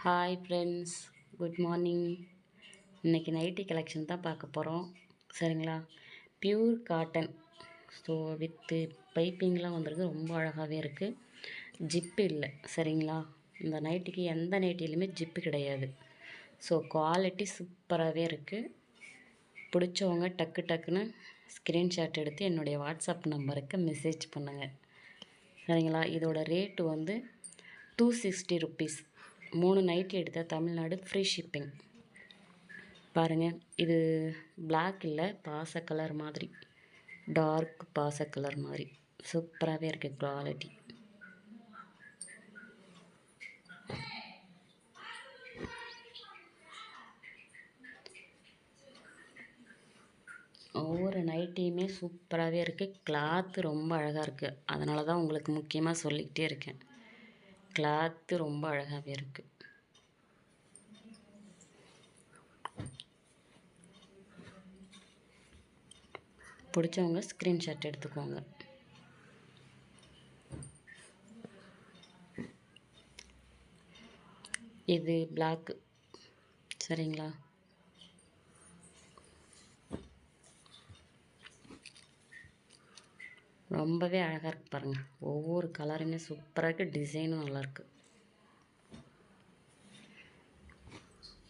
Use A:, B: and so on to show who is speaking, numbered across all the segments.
A: Hi friends, good morning. இன்றைக்கி nightie collection தான் பார்க்க போகிறோம். சரிங்களா? Pure cotton. ஸோ வித்து பைப்பிங்லாம் வந்திருக்கு. ரொம்ப அழகாகவே இருக்குது. ஜிப்பு இல்லை. சரிங்களா? இந்த நைட்டிக்கு எந்த நைட்டிலையுமே ஜிப்பு கிடையாது. ஸோ குவாலிட்டி சூப்பராகவே இருக்குது. பிடிச்சவங்க டக்கு டக்குன்னு ஸ்க்ரீன்ஷாட் எடுத்து என்னுடைய வாட்ஸ்அப் நம்பருக்கு மெசேஜ் பண்ணுங்கள். சரிங்களா? இதோட ரேட்டு வந்து 260 ருப்பீஸ். 3 நைட்டி எடுத்தால் தமிழ்நாடு ஃப்ரீ ஷிப்பிங். பாருங்கள், இது பிளாக் இல்லை, பாச கலர் மாதிரி, டார்க் பாச கலர் மாதிரி சூப்பராகவே இருக்குது குவாலிட்டி. ஒவ்வொரு நைட்டியுமே சூப்பராகவே இருக்குது. கிளாத்து ரொம்ப அழகாக இருக்குது. அதனால தான் உங்களுக்கு முக்கியமாக சொல்லிக்கிட்டே இருக்கேன். கிளாத்து ரொம்ப அழகாகவே இருக்குது. பிடிச்சவங்க ஸ்க்ரீன்ஷாட் எடுத்துக்கோங்க. இது பிளாக்கு. சரிங்களா? ரொம்பவே அழகாக இருக்குது பாருங்கள். ஒவ்வொரு கலருமே சூப்பராக இருக்குது. டிசைனும் நல்லாயிருக்கு.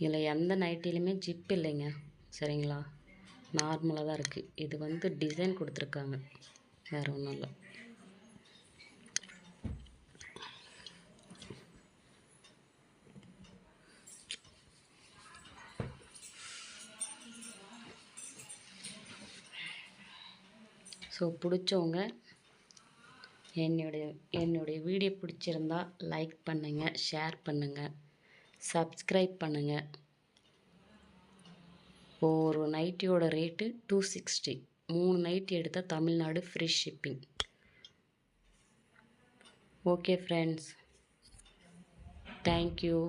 A: இதில் எந்த நைட்டிலையுமே ஜிப் இல்லைங்க. சரிங்களா? நார்மலாக தான் இருக்குது. இது வந்து டிசைன் கொடுத்துருக்காங்க, வேறு ஒன்றும் இல்லை. ஸோ பிடிச்சவங்க என்னுடைய வீடியோ பிடிச்சிருந்தா லைக் பண்ணுங்கள், ஷேர் பண்ணுங்கள், சப்ஸ்கிரைப் பண்ணுங்கள். ஒரு நைட்டியோட ரேட்டு 260. 3 நைட்டி எடுத்தால் Tamil Nadu free shipping. Okay friends, thank you.